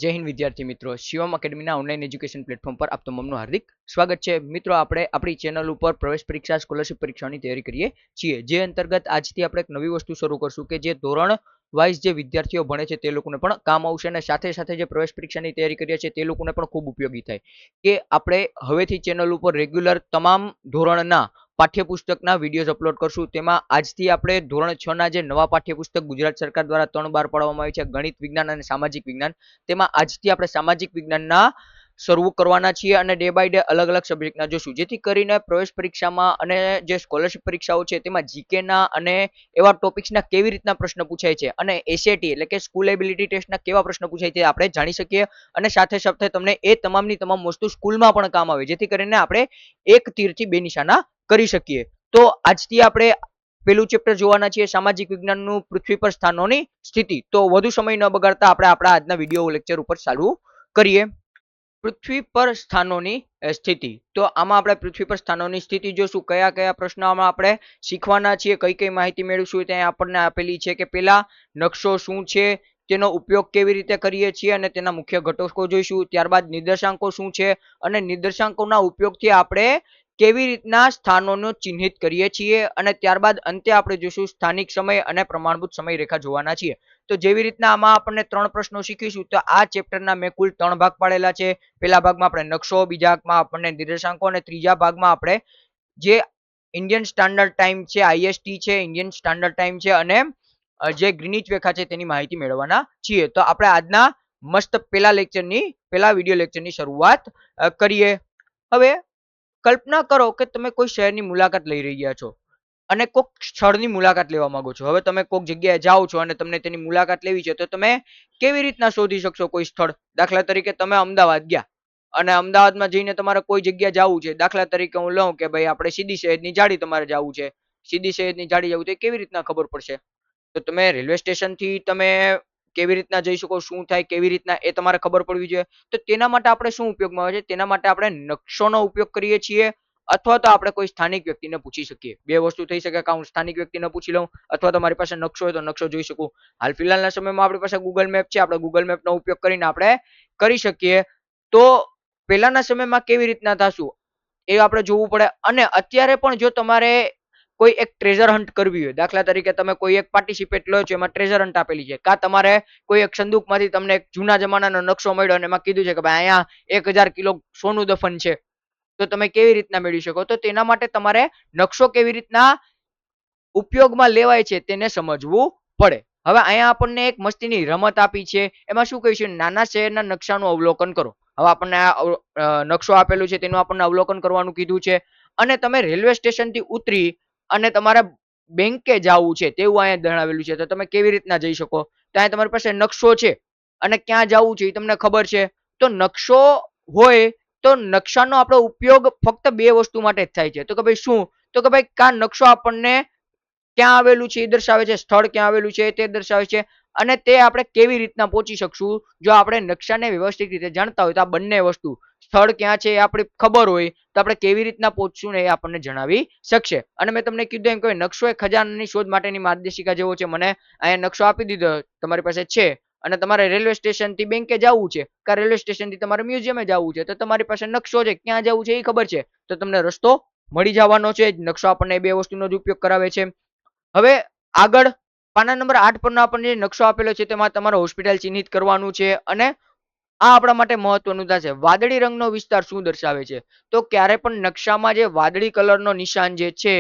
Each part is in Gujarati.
જય હિન્દ વિદ્યાર્થી મિત્રો, શિવમ એકેડમીના ઓનલાઈન એજ્યુકેશન પ્લેટફોર્મ પર આપ તમામનું હાર્દિક સ્વાગત છે. મિત્રો, આપણે આપણી ચેનલ ઉપર પ્રવેશ પરીક્ષા, સ્કોલરશિપ પરીક્ષાની તૈયારી કરીએ છીએ. જે અંતર્ગત આજથી આપણે એક નવી વસ્તુ શરૂ કરશું કે જે ધોરણ વાઇઝ જે વિદ્યાર્થીઓ ભણે છે તે લોકોને પણ કામ આવશે, અને સાથે સાથે જે પ્રવેશ પરીક્ષાની તૈયારી કરીએ છીએ તે લોકોને પણ ખૂબ ઉપયોગી થાય. કે આપણે હવેથી ચેનલ ઉપર રેગ્યુલર તમામ ધોરણના પાઠ્યપુસ્તકના વિડીયોઝ અપલોડ કરશું. તેમાં આજથી આપણે ધોરણ 6 ના જે નવા પાઠ્યપુસ્તક ગુજરાત સરકાર દ્વારા 3 બહાર પાડવામાં આવી છે, ગણિત, વિજ્ઞાન અને સામાજિક વિજ્ઞાન, તેમાં આજથી આપણે સામાજિક વિજ્ઞાનના શરૂ કરવાના છીએ અને ડે બાય ડે અલગ અલગ સબ્જેક્ટના જોશું, જેથી કરીને પ્રવેશ પરીક્ષામાં અને જે સ્કોલરશિપ પરીક્ષાઓ છે તેમાં જીકેના અને એવા ટોપિક્સના કેવી રીતના પ્રશ્ન પૂછાય છે અને એસએટી એટલે કે સ્કૂલ એબિલિટી ટેસ્ટના કેવા પ્રશ્ન પૂછાય છે આપણે જાણી શકીએ, અને સાથે સાથે તમને એ તમામની તમામ વસ્તુ સ્કૂલમાં પણ કામ આવે, જેથી કરીને આપણે એક તીરથી બે નિશાના કરી શકીએ. તો આજથી આપણે પેલું ચેપ્ટર જોવાના છીએ, સામાજિક વિજ્ઞાનનું પૃથ્વી પર સ્થાનોની સ્થિતિ. તો વધુ સમય ન બગાડતા આપણે આપણા આજના વિડીયો લેક્ચર ઉપર ચાલુ કરીએ. પૃથ્વી પર સ્થાનોની સ્થિતિ. તો આમાં આપણે પૃથ્વી પર સ્થાનોની સ્થિતિ જોશું. કયા કયા પ્રશ્નોમાં આપણે શીખવાના છીએ, કઈ કઈ માહિતી મેળવીશું ત્યાં આપણને આપેલી છે. કે પેલા નકશો શું છે, તેનો ઉપયોગ કેવી રીતે કરીએ છીએ અને તેના મુખ્ય ઘટકો જોઈશું. ત્યારબાદ નિર્દેશાંકો શું છે અને નિર્દેશાંકોના ઉપયોગથી આપણે કેવી રીતના સ્થાનોને ચિહ્નિત કરીએ છીએ, અને ત્યારબાદ અંતે આપણે જોઈશું સ્થાનિક સમય અને પ્રમાણભૂત સમય રેખા જોવાના છીએ. તો જેવી રીતના આમાં આપણને 3 પ્રશ્નો શીખીશું. તો આ ચેપ્ટરના મેં કુલ 3 ભાગ પાડેલા છે. પહેલા ભાગમાં આપણે નકશો, બીજા ભાગમાં આપણને નિર્દેશાંકો, અને ત્રીજા ભાગમાં આપણે જે ઇન્ડિયન સ્ટાન્ડર્ડ ટાઈમ છે, આઈએસટી છે, ઇન્ડિયન સ્ટાન્ડર્ડ ટાઈમ છે, અને જે ગ્રીનિચ રેખા છે તેની માહિતી મેળવવાના છીએ. તો આપણે આજના મસ્ત પહેલા વિડીયો લેક્ચરની શરૂઆત કરીએ. હવે કલ્પના કરો કે તમે કોઈ શહેરની મુલાકાત લઈ રહ્યા છો અને કોઈક સ્થળની મુલાકાત લેવા માંગો છો. હવે તમે કોઈક જગ્યાએ જાઓ છો અને તમને તેની મુલાકાત લેવી છે, તો તમે કેવી રીતના શોધી શકશો કોઈ સ્થળ? દાખલા તરીકે તમે અમદાવાદ ગયા અને અમદાવાદમાં જઈને તમારે કોઈ જગ્યા જવું છે. દાખલા તરીકે હું લઉં કે ભાઈ આપણે સીદી સૈયદની જાળી તમારે જવું છે. સીદી સૈયદની જાળી જવું, તો કેવી રીતના ખબર પડશે? તો તમે રેલવે સ્ટેશનથી તમે કેવી રીતના જઈ શકો, શું થાય, કેવી રીતના, એ તમારે ખબર પડવી જોઈએ. તો તેના માટે આપણે શું ઉપયોગમાં આવે છે? તેના માટે આપણે નકશોનો ઉપયોગ કરીએ છીએ, અથવા તો આપણે કોઈ સ્થાનિક વ્યક્તિને પૂછી શકીએ. બે વસ્તુ થઈ શકે, કે હું સ્થાનિક વ્યક્તિને પૂછી લઉં, અથવા તો મારી પાસે નકશો હોય તો નકશો જોઈ શકું. હાલ ફિલહાલના સમયમાં આપણી પાસે ગૂગલ મેપ છે, આપણે ગૂગલ મેપનો ઉપયોગ કરીને આપણે કરી શકીએ. તો પહેલાના સમયમાં કેવી રીતના થશું એ આપણે જોવું પડે. અને અત્યારે પણ જો તમારે કોઈ એક ટ્રેઝર હન્ટ કરવી હોય, દાખલા તરીકે તમે કોઈ એક પાર્ટિસિપેટ લો છો, એમાં ટ્રેઝર હન્ટ આપેલી છે, કાં તમારે કોઈ એક સંદૂકમાંથી તમને એક જૂના જમાનાનો નકશો મળ્યો અને એમાં કીધું છે કે ભાઈ અહીંયા 1000 કિલો સોનું દફન છે, તો તમે કેવી રીતના મેળવી શકો? તો તેના માટે તમારે નકશો કેવી રીતના ઉપયોગમાં લેવાય છે તેને સમજવું પડે. હવે અહીંયા આપણને એક મસ્તીની રમત આપી છે, એમાં શું કહીશું? નાના શહેરના નકશાનું અવલોકન કરો. હવે આપણને નકશો આપેલું છે, તેનું આપણને અવલોકન કરવાનું કીધું છે, અને તમે રેલવે સ્ટેશનથી ઉતરી અને તમારે બેંકે જવું છે તેવું અહીંયા જણાવેલું છે. તો તમે કેવી રીતના જઈ શકો? તો અહીંયા તમારી પાસે નકશો છે અને ક્યાં જવું છે એ તમને ખબર છે. તો નકશો હોય તો નકશાનો આપણો ઉપયોગ ફક્ત બે વસ્તુ માટે જ થાય છે. તો કે ભાઈ શું? તો કે ભાઈ કા નકશો આપણને ક્યાં આવેલું છે એ દર્શાવે છે, સ્થળ ક્યાં આવેલું છે તે દર્શાવે છે, અને તે આપણે કેવી રીતના પહોંચી શકશું જો આપણે નકશાને વ્યવસ્થિત રીતે જાણતા હોય. તો આ બંને વસ્તુ, સ્થળ ક્યાં છે એ આપણે ખબર હોય તો આપણે કેવી રીતના પહોંચશું ને એ આપણને જણાવી શકશે. અને મેં તમને કીધું એમ કે નકશો એ ખજાનાની શોધ માટેની માર્ગદર્શિકા જેવો છે. મને અહીંયા નકશો આપી દીધો, તમારી પાસે છે, અને તમારે રેલવે સ્ટેશનથી બેંકે જવું છે, કે રેલવે સ્ટેશનથી તમારે મ્યુઝિયમે જવું છે, તો તમારી પાસે નકશો છે, ક્યાં જવું છે એ ખબર છે, તો તમને રસ્તો મળી જવાનો છે. નકશો આપણને બે વસ્તુનો જ ઉપયોગ કરાવે છે. હવે આગળ પાના નંબર 8 પરનો આપણને જે નકશો આપેલો છે તેમાં તમારે હોસ્પિટલ ચિહ્નિત કરવાનું છે, અને આ આપણા માટે મહત્વનું થશે. વાદળી રંગનો વિસ્તાર શું દર્શાવે છે? તો ક્યારે પણ નકશામાં જે વાદળી કલરનો નિશાન જે છે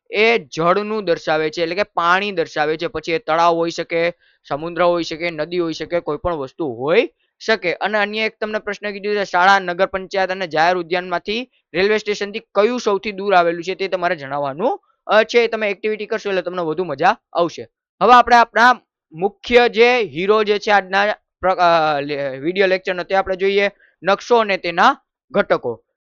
એ જળનું દર્શાવે છે, એટલે કે પાણી દર્શાવે છે. પછી એ તળાવ હોઈ શકે, સમુદ્ર હોઈ શકે, નદી હોઈ શકે, કોઈ પણ વસ્તુ હોઈ શકે. અને અન્ય એક તમને પ્રશ્ન કીધું છે, શાળા, નગર પંચાયત અને જાહેર ઉદ્યાનમાંથી રેલવે સ્ટેશનથી કયું સૌથી દૂર આવેલું છે તે તમારે જણાવવાનું છે. તમે એક્ટિવિટી કરશો એટલે તમને વધુ મજા આવશે. હવે આપણે આપણા મુખ્ય જે હીરો જે છે આજના વિડીયો લેક્ચરનો, તે આપણે જોઈએ નકશો અને તેના ઘટકો.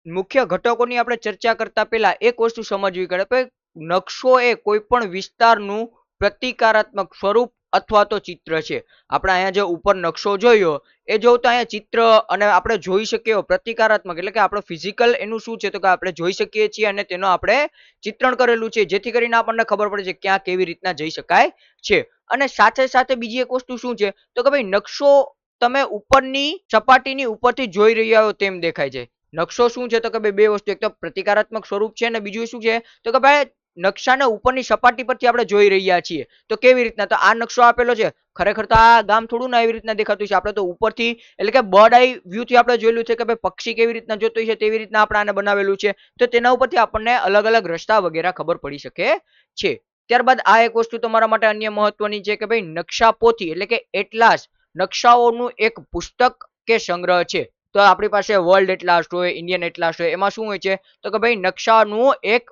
મુખ્ય ઘટકોની આપણે ચર્ચા કરતા પહેલા એક વસ્તુ સમજવી પડે. નકશો એ કોઈ પણ વિસ્તારનું પ્રતિકારાત્મક સ્વરૂપ અથવા તો ચિત્ર છે. આપણે અહીંયા જે ઉપર નકશો જોયો એ જોતા અહીંયા ચિત્ર, અને આપણે જોઈ શકીએ પ્રતિકારાત્મક એટલે કે આપણો ફિઝિકલ એનું શું છે, તો કે આપણે જોઈ શકીએ છીએ અને તેનો આપણે ચિત્રણ કરેલું છે, જેથી કરીને આપણને ખબર પડે છે ક્યાં કેવી રીતના જઈ શકાય છે. અને સાથે સાથે બીજી એક વસ્તુ શું છે, તો કે ભાઈ નકશો તમે ઉપરની સપાટીની ઉપરથી જોઈ રહ્યા હો તેમ દેખાય છે. નકશો શું છે તો કે ભાઈ બે વસ્તુ, એક તો પ્રતિકારાત્મક સ્વરૂપ છે અને બીજું શું છે તો કે ભાઈ નકશાને ઉપરની સપાટી પરથી આપણે જોઈ રહ્યા છીએ. તો કેવી રીતના, તો આ નકશો આપેલો છે, ખરેખર તો આ ગામ થોડું ને એવી રીતના દેખાતું છે, આપણે તો ઉપરથી એટલે કે બર્ડ આઈ વ્યૂ થી આપણે જોયેલું છે કે ભાઈ પક્ષી કેવી રીતના જોતું છે તેવી રીતના આપણે આને બનાવેલું છે. તો તેના ઉપરથી આપણને અલગ અલગ રસ્તા વગેરે ખબર પડી શકે છે. ત્યારબાદ આ એક વસ્તુ તમારા માટે અન્ય મહત્વની છે કે ભાઈ નકશા પોથી એટલે કે એટલાસ નકશાઓનું એક પુસ્તક કે સંગ્રહ છે. તો આપણી પાસે વર્લ્ડ એટલાસ હોય, ઇન્ડિયન એટલાસ હોય, એમાં શું હોય છે તો કે ભાઈ નકશાનું એક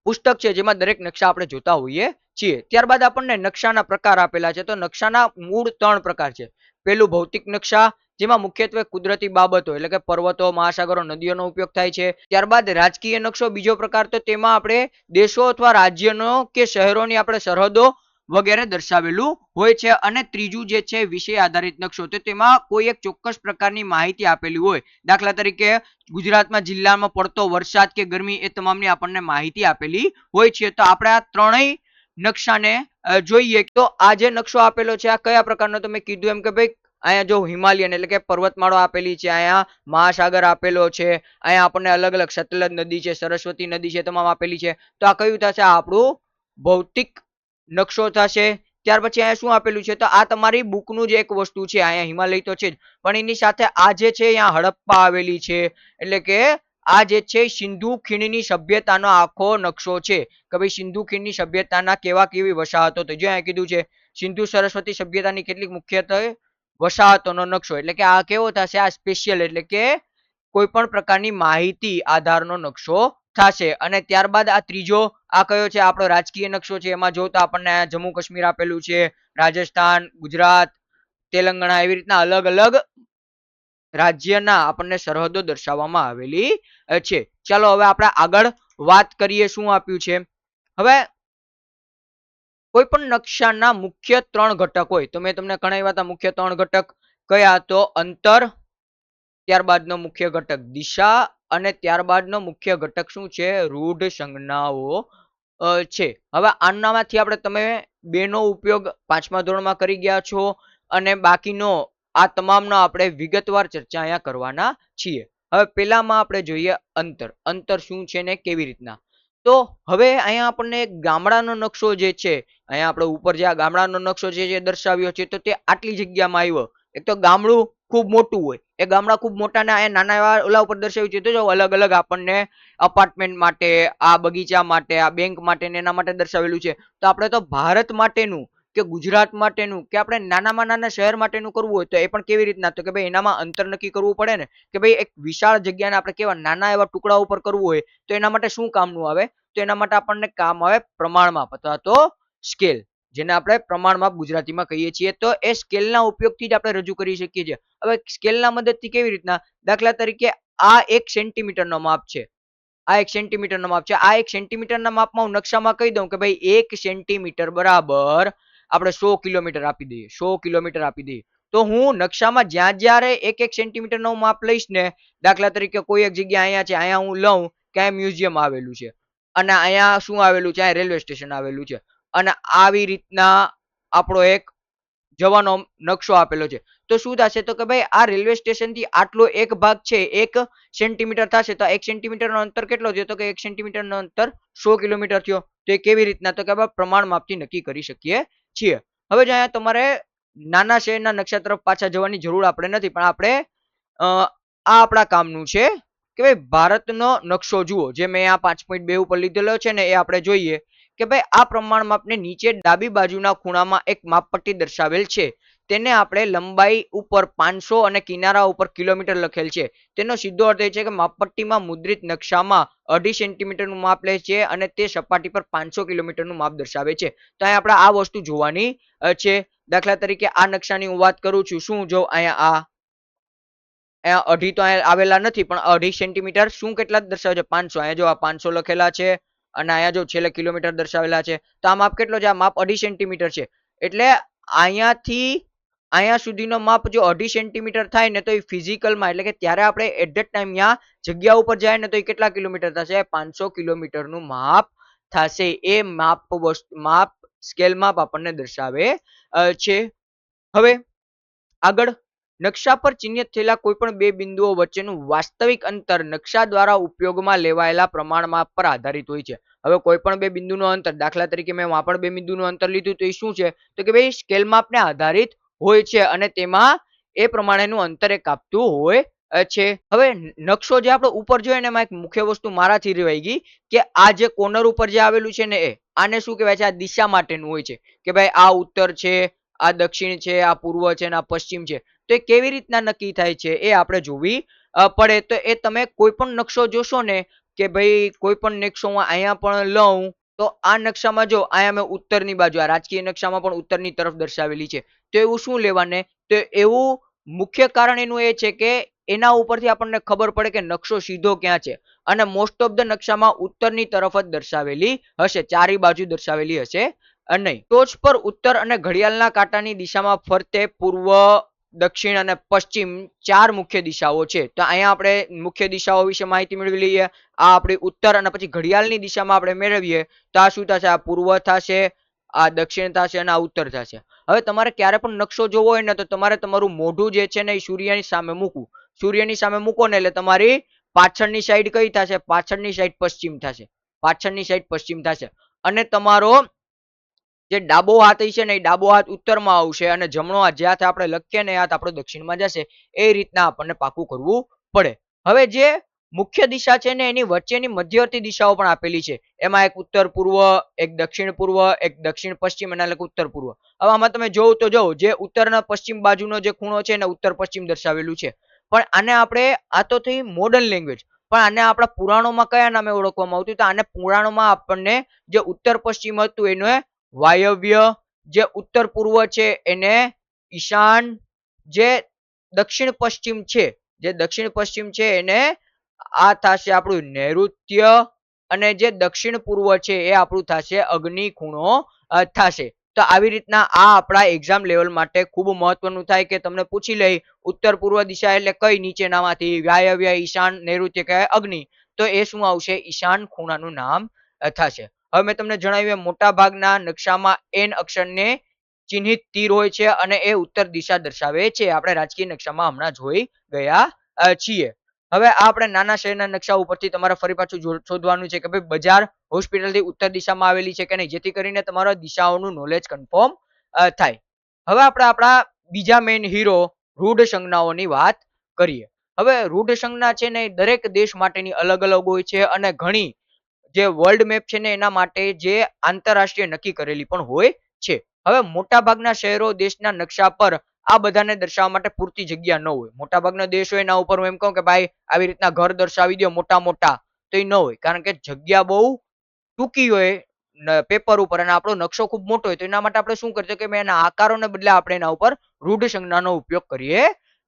પુસ્તક છે જેમાં દરેક નકશા આપણે જોતા હોઈએ છીએ. ત્યારબાદ આપણને નકશાના પ્રકાર આપેલા છે. તો નકશાના મૂળ 3 પ્રકાર છે. પેલું ભૌતિક નકશા, જેમાં મુખ્યત્વે કુદરતી બાબતો એટલે કે પર્વતો, મહાસાગરો, નદીઓનો ઉપયોગ થાય છે. ત્યારબાદ રાજકીય નકશો બીજો પ્રકાર, તો તેમાં આપણે દેશો અથવા રાજ્યનો કે શહેરોની આપણે સરહદો વગેરે દર્શાવેલું હોય છે. અને ત્રીજું જે છે વિષય આધારિત નકશો, તો તેમાં કોઈ એક ચોક્કસ પ્રકારની માહિતી આપેલી હોય, દાખલા તરીકે ગુજરાતમાં જિલ્લામાં પડતો વરસાદ કે ગરમી એ તમામની આપણને માહિતી આપેલી હોય છે. તો આપણે આ ત્રણેય નકશાને જોઈએ. તો આ જે નકશો આપેલો છે આ કયા પ્રકારનો, તો મેં કીધું એમ કે ભાઈ અહીંયા જો હિમાલયન એટલે કે પર્વતમાળો આપેલી છે, અહીંયા મહાસાગર આપેલો છે, અહીંયા આપણને અલગ અલગ સતલજ નદી છે, સરસ્વતી નદી છે, તમામ આપેલી છે. તો આ કયું થશે, આપણું ભૌતિક નકશો થશે. ત્યાર પછી અહીંયા શું આપેલું છે, તો આ તમારી બુકનું જે એક વસ્તુ છે, અહીંયા હિમાલય તો છે જ, પણ એની સાથે આ જે છે અહીંયા હડપ્પા આવેલી છે, એટલે કે આ જે છે સિંધુ ખીણની સભ્યતાનો આખો નકશો છે કે ભાઈ સિંધુ ખીણની સભ્યતાના કેવી વસાહતો હતી. જો અહીંયા કીધું છે સિંધુ સરસ્વતી સભ્યતાની કેટલીક મુખ્યત્વે વસાહતોનો નકશો, એટલે કે આ કેવો થશે, આ સ્પેશિયલ એટલે કે કોઈ પણ પ્રકારની માહિતી આધારનો નકશો થશે. અને ત્યારબાદ આ ત્રીજો આ કયો છે, આપણો રાજકીય નકશો છે. એમાં જોતા આપણને જમ્મુ કાશ્મીર આપેલું છે, રાજસ્થાન, ગુજરાત, તેલંગાણા, એવી રીતના અલગ અલગ રાજ્યના આપણને સરહદો દર્શાવવામાં આવેલી છે. ચાલો હવે આપણે આગળ વાત કરીએ શું આપ્યું છે. હવે કોઈ પણ નકશાના મુખ્ય 3 ઘટક હોય, તો મેં તમને ઘણા હતા મુખ્ય 3 ઘટક કયા, તો અંતર, ત્યારબાદનો મુખ્ય ઘટક દિશા, અને ત્યારબાદનો મુખ્ય ઘટક શું છે, રૂઢ સંજ્ઞાઓ છે. હવે આનામાંથી આપણે તમે બેનો ઉપયોગ 5મા ધોરણમાં કરી ગયા છો, અને બાકીનો આ તમામનો આપણે વિગતવાર ચર્ચા અહીંયા કરવાના છીએ. હવે પેલામાં આપણે જોઈએ અંતર. અંતર શું છે ને કેવી રીતના, તો હવે અહીંયા આપણને ગામડાનો નકશો જે છે, અહીંયા આપણે ઉપર જે આ ગામડાનો નકશો છે જે દર્શાવ્યો છે, તો તે આટલી જગ્યામાં આવ્યો. એક તો ગામડું ખૂબ મોટું હોય, એ ગામડા ખૂબ મોટા ને અહીંયા નાના એવા ઓલા ઉપર દર્શાવ્યું છે. તો જો અલગ અલગ આપણને અપાર્ટમેન્ટ માટે, આ બગીચા માટે, આ બેંક માટે ને એના માટે દર્શાવેલું છે. તો આપણે તો ભારત માટેનું કે ગુજરાત માટેનું કે આપણે નાનામાં નાના શહેર માટેનું કરવું હોય તો એ પણ કેવી રીતના, તો કે ભાઈ એનામાં અંતર નક્કી કરવું પડે ને, કે ભાઈ એક વિશાળ જગ્યાને આપણે કેવા નાના એવા ટુકડા ઉપર કરવું હોય તો એના માટે શું કામનું આવે, તો એના માટે આપણને કામ આવે પ્રમાણમાપ અથવા તો સ્કેલ, જેને આપણે પ્રમાણમાપ ગુજરાતીમાં કહીએ છીએ. તો એ સ્કેલના ઉપયોગથી જ આપણે રજૂ કરી શકીએ છીએ. હવે સ્કેલના મદદથી કેવી રીતના, દાખલા તરીકે આ 1 સેન્ટીમીટરનો માપ છે, આ 1 સેન્ટીમીટરનો માપ છે. આ 1 સેન્ટીમીટરના માપમાં હું નકશામાં કહી દઉં કે ભાઈ 1 સેન્ટીમીટર બરાબર આપણે 100 કિલોમીટર આપી દઈએ, 100 કિલોમીટર આપી દઈએ. તો હું નકશામાં જ્યાં જ્યારે 1 સેન્ટીમીટરનું માપ લઈશ ને, દાખલા તરીકે કોઈ એક જગ્યા અહીંયા છે, અહીંયા હું લઉં કે અહીંયા મ્યુઝિયમ આવેલું છે, અને અહીંયા શું આવેલું છે, અહીંયા રેલવે સ્ટેશન આવેલું છે, અને આવી રીતના આપણો એક જવાનો નકશો આપેલો છે. તો શું થશે, તો કે ભાઈ આ રેલવે સ્ટેશન થી આટલો એક ભાગ છે 1 સેન્ટીમીટર થશે, તો 1 સેન્ટીમીટરનો અંતર કેટલો થયો, તો કે 1 સેન્ટીમીટરનો અંતર 100 કિલોમીટર થયો. તો એ કેવી રીતના, તો કે આપણે પ્રમાણમાપથી નક્કી કરી શકીએ છીએ. હવે જો અહીંયા તમારે નાના શહેરના નકશા તરફ પાછા જવાની જરૂર આપણે નથી, પણ આપણે આ આપણા કામનું છે કે ભાઈ ભારતનો નકશો જુઓ, જે મેં આ 5.2 ઉપર લીધેલો છે ને એ આપણે જોઈએ કે ભાઈ આ પ્રમાણમાપને નીચે ડાબી બાજુના ખૂણામાં એક માપપટ્ટી દર્શાવેલ છે, તેને આપણે લંબાઈ ઉપર 500 અને કિનારા ઉપર કિલોમીટર લખેલ છે. તેનો સીધો અર્થ એ છે કે માપપટ્ટીમાં મુદ્રિત નકશામાં 2.5 સેન્ટીમીટરનું માપ લે છે અને તે સપાટી પર 500 કિલોમીટરનું માપ દર્શાવે છે. તો અહીં આપણે આ વસ્તુ જોવાની છે. દાખલા તરીકે આ નકશાની હું વાત કરું છું, શું જો અહીંયા અઢી તો અહીંયા આવેલા નથી, પણ 2.5 સેન્ટીમીટર શું કેટલા દર્શાવે છે, 500. અહીંયા જો આ 500 લખેલા છે, અને અહીંયા જો છેલ્લે કિલોમીટર દર્શાવેલા છે. તો આ માપ કેટલો છે, આ માપ 2.5 સેન્ટીમીટર છે. એટલે અહીંયાથી અહીંયા સુધીનો માપ જો 2.5 સેન્ટીમીટર થાય ને, તો એ ફિઝિકલમાં એટલે કે ત્યારે આપણે એટ ધેટ ટાઈમ ત્યાં જગ્યા ઉપર જાય ને તો એ કેટલા કિલોમીટર થશે, 500 કિલોમીટરનું માપ થશે. એ માપ સ્કેલ માપ આપણને દર્શાવે છે. હવે આગળ, નકશા પર ચિહ્નિત થયેલા કોઈ પણ બે બિંદુઓ વચ્ચેનું વાસ્તવિક અંતર નકશા દ્વારા ઉપયોગમાં લેવાયેલા પ્રમાણમાં પર આધારિત હોય છે. હવે કોઈ પણ બે બિંદુનું અંતર, દાખલા તરીકે મેં વહાં પણ બે બિંદુનું અંતર લીધું, તો એ શું છે? તો કે ભાઈ સ્કેલ માપને આધારિત હોય છે અને તેમાં એ પ્રમાણેનું અંતર એ કાપતું હોય છે. હવે નકશો જે આપણે ઉપર જોયો ને, એમાં એક મુખ્ય વસ્તુ મારાથી રહેવાઈ ગઈ કે આ જે કોર્નર ઉપર જે આવેલું છે ને, આને શું કહેવાય છે? આ દિશા માટેનું હોય છે કે ભાઈ આ ઉત્તર છે, આ દક્ષિણ છે, આ પૂર્વ છે અને આ પશ્ચિમ છે. તો એ કેવી રીતના નક્કી થાય છે એ આપણે જોવી પડે. તો એ તમે કોઈ પણ નકશો જોશો ને, કે ભાઈ કોઈ પણ નકશો હું અહીંયા પણ લઉં, તો આ નકશામાં જો અહીંયા મેં ઉત્તરની બાજુ, આ રાજકીય નકશામાં પણ ઉત્તરની તરફ દર્શાવેલી છે. તો એવું શું લેવાને? તો એવું મુખ્ય કારણ એનું એ છે કે એના ઉપરથી આપણને ખબર પડે કે નકશો સીધો ક્યાં છે. અને મોસ્ટ ઓફ ધ નકશામાં ઉત્તરની તરફ જ દર્શાવેલી હશે, ચારે બાજુ દર્શાવેલી હશે નહીં. ટોચ પર ઉત્તર અને ઘડિયાળના કાંટાની દિશામાં ફરતે પૂર્વ, દક્ષિણ અને પશ્ચિમ ચાર મુખ્ય દિશાઓ છે. તો અહીંયા આપણે મુખ્ય દિશાઓ વિશે માહિતી મેળવી લઈએ. આ આપણી ઉત્તર, અને પછી ઘડિયાળની દિશામાં આપણે મેળવીએ તો આ શું થશે? આ પૂર્વ થશે, આ દક્ષિણ થશે અને આ ઉત્તર થશે. હવે તમારે ક્યારે પણ નકશો જોવો હોય ને, તો તમારે તમારું મોઢું જે છે ને એ સૂર્યની સામે મૂકવું. સૂર્યની સામે મૂકો ને એટલે તમારી પાછળની સાઈડ કઈ થશે? પાછળની સાઈડ પશ્ચિમ થશે. પાછળની સાઈડ પશ્ચિમ થશે. અને તમારો જે ડાબો હાથ છે ને, એ ડાબો હાથ ઉત્તરમાં આવશે અને જમણો હાથ, જે હાથ આપણે લખીએ ને, એ હાથ આપણો દક્ષિણમાં જશે. એ રીતના આપણને પાકું કરવું પડે. હવે જે મુખ્ય દિશા છે ને, એની વચ્ચેની મધ્યવર્તી દિશાઓ પણ આપેલી છે. એમાં એક ઉત્તર પૂર્વ, એક દક્ષિણ પૂર્વ, એક દક્ષિણ પશ્ચિમ અને એક ઉત્તર પૂર્વ. હવે આમાં તમે જોવો તો જો, જે ઉત્તર અને પશ્ચિમ બાજુનો જે ખૂણો છે ને, ઉત્તર પશ્ચિમ દર્શાવેલું છે. પણ આને આપણે, આ તો થઈ મોડર્ન લેંગ્વેજ, પણ આને આપણા પુરાણોમાં કયા નામે ઓળખવામાં આવતું? તો આને પુરાણોમાં આપણને જે ઉત્તર પશ્ચિમ હતું એને વાયવ્ય, જે ઉત્તર પૂર્વ છે એને ઈશાન, જે દક્ષિણ પશ્ચિમ છે, જે દક્ષિણ પશ્ચિમ છે એને આ થશે આપણું નૈઋત્ય, અને જે દક્ષિણ પૂર્વ છે એ આપણું થશે અગ્નિ ખૂણો થશે. તો આવી રીતના આ આપણા એક્ઝામ લેવલ માટે ખૂબ મહત્વનું થાય કે તમને પૂછી લે ઉત્તર પૂર્વ દિશા એટલે કઈ નીચેનામાંથી? વાયવ્ય, ઈશાન, નૈઋત્ય કે અગ્નિ? તો એ શું આવશે? ઈશાન ખૂણાનું નામ થશે. હવે મેં તમને જણાવ્યું મોટા ભાગના નકશામાં એન અક્ષરને ચિહ્નિત તીર હોય છે અને એ ઉત્તર દિશા દર્શાવે છે. આપણે રાજકીય નકશામાં હમણાં જોઈ ગયા છીએ. હવે આ આપણે નાના શહેરના નકશા ઉપરથી તમારે ફરી પાછું શોધવાનું છે કે ભાઈ બજાર હોસ્પિટલથી ઉત્તર દિશામાં આવેલી છે કે નહીં, જેથી કરીને તમારા દિશાઓનું નોલેજ કન્ફર્મ થાય. હવે આપણે આપણા બીજા મેઇન હીરો રૂઢ સંજ્ઞાઓની વાત કરીએ. હવે રૂઢ સંજ્ઞા છે ને દરેક દેશ માટેની અલગ અલગ હોય છે, અને ઘણી જે વર્લ્ડ મેપ છે ને એના માટે જે આંતરરાષ્ટ્રીય નક્કી કરેલી પણ હોય છે. હવે મોટા ભાગના શહેરો દેશના નકશા પર આ બધાને દર્શાવવા માટે પૂરતી જગ્યા ન હોય. મોટા ભાગના દેશ હોય એના ઉપર હું એમ કહું કે ભાઈ આવી રીતના ઘર દર્શાવી દો મોટા મોટા, તો એ ન હોય, કારણ કે જગ્યા બહુ ટૂંકી હોય પેપર ઉપર, અને આપણો નકશો ખૂબ મોટો હોય. તો એના માટે આપણે શું કરીએ કે એના આકારોને બદલે આપણે એના ઉપર રૂઢ સંજ્ઞાનો ઉપયોગ કરીએ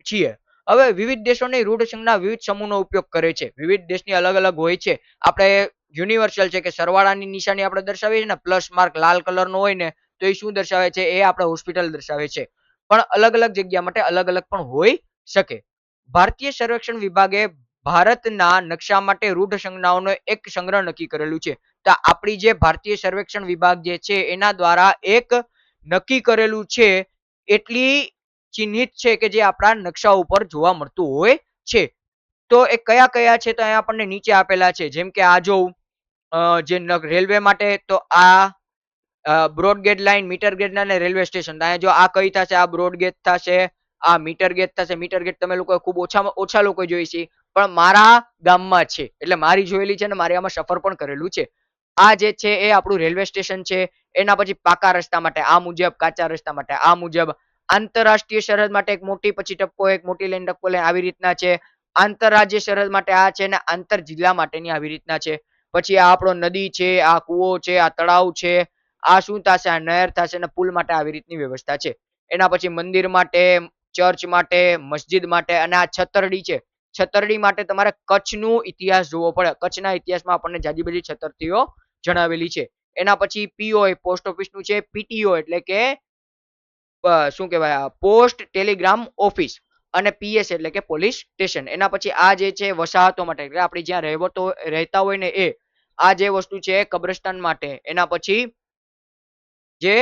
છીએ. હવે વિવિધ દેશોની રૂઢ સંજ્ઞા વિવિધ સમૂહનો ઉપયોગ કરે છે. વિવિધ દેશની અલગ અલગ હોય છે. આપણે યુનિવર્સલ છે કે સરવાળાની નિશાની આપણે દર્શાવીએ છીએ ને, પ્લસ માર્ક લાલ કલરનો હોય ને, તો એ શું દર્શાવે છે? એ આપણે હોસ્પિટલ દર્શાવે છે. પણ અલગ અલગ જગ્યા માટે અલગ અલગ પણ હોઈ શકે. ભારતીય સર્વેક્ષણ વિભાગે ભારતના નકશા માટે રૂઢ સંજ્ઞાઓનો એક સંગ્રહ નક્કી કરેલું છે. તો આપણી જે ભારતીય સર્વેક્ષણ વિભાગ જે છે એના દ્વારા એક નક્કી કરેલું છે, એટલી ચિહ્નિત છે કે જે આપણા નકશા ઉપર જોવા મળતું હોય છે. તો એ કયા કયા છે? તો અહીંયા આપણને નીચે આપેલા છે. જેમ કે આ જો જે રેલવે માટે, તો આ broad gauge line, metre gauge અને રેલવે સ્ટેશન. અહીંયા જો આ કઈ થશે? આ બ્રોડ ગેજ થશે, આ મીટર ગેજ થશે. મીટર ગેજ તમે લોકો ખૂબ ઓછા લોકો જોઈ છે, પણ મારા ગામમાં છે, એટલે મારી જોયેલી છે ને મારે આમાં સફર પણ કરેલું છે. આ જે છે એ આપણું રેલવે સ્ટેશન છે. એના પછી પાકા રસ્તા માટે આ મુજબ, કાચા રસ્તા માટે આ મુજબ, આંતરરાષ્ટ્રીય સરહદ માટે એક મોટી, પછી ટપકો, એક મોટી લાઈન, ટપકો લાઈન, આવી રીતના છે. આંતરરાજ્ય સરહદ માટે આ છે, ને આંતર જિલ્લા માટેની આવી રીતના છે. પછી આ આપણો નદી છે, આ કૂવો છે, આ તળાવ છે, આ શું થશે? આ નહેર થશે, અને પુલ માટે આવી રીતની વ્યવસ્થા છે. એના પછી મંદિર માટે, ચર્ચ માટે, મસ્જિદ માટે, અને આ છતરડી છે. છતરડી માટે તમારે કચ્છનું ઇતિહાસ જોવો પડે. કચ્છના ઇતિહાસમાં આપણને જાજી બધી છતરડીઓ જણાવેલી છે. એના પછી પીઓ પોસ્ટ ઓફિસનું છે. પીટીઓ એટલે કે શું કહેવાય, પોસ્ટ ટેલિગ્રામ ઓફિસ, અને પીએસ એટલે કે પોલીસ સ્ટેશન. એના પછી આ જે છે વસાહતો માટે, એટલે આપણે જ્યાં રહેતા હોય ને એ, આ જે વસ્તુ છે કબ્રસ્તાન માટે. એના પછી જે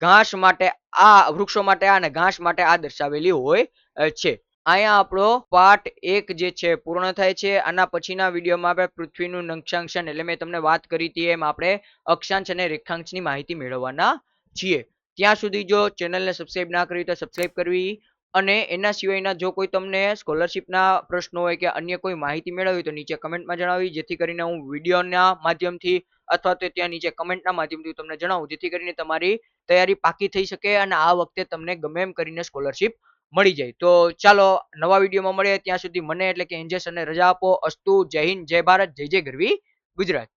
ઘાસ માટે આ, વૃક્ષો માટે આ અને ઘાસ માટે આ દર્શાવેલી હોય છે. અહીંયા આપણો પાર્ટ 1 જે છે પૂર્ણ થાય છે. આના પછીના વિડીયોમાં આપણે પૃથ્વીનું નકશાંકન એટલે મેં તમને વાત કરી હતી એમ આપણે અક્ષાંશ અને રેખાંશની માહિતી મેળવવાના છીએ. ત્યાં સુધી જો ચેનલને સબસ્ક્રાઇબ ના કરી તો સબસ્ક્રાઇબ કરવી, અને એના સિવાયના જો કોઈ તમને સ્કોલરશિપના પ્રશ્નો હોય કે અન્ય કોઈ માહિતી મેળવવી તો નીચે કમેન્ટમાં જણાવી, જેથી કરીને હું વિડીયોના માધ્યમથી અથવા તો ત્યાં નીચે કમેન્ટના માધ્યમથી તમને જણાવું, જેથી કરીને તમારી તૈયારી પાકી થઈ શકે અને આ વખતે તમને ગમે એમ કરીને સ્કોલરશિપ મળી જાય. તો ચાલો નવા વિડીયોમાં મળીએ. ત્યાં સુધી મને એટલે કે એન્જસ અને રજા આપો. અસ્તુ. જય હિન્દ, જય ભારત, જય જય ગરવી ગુજરાત.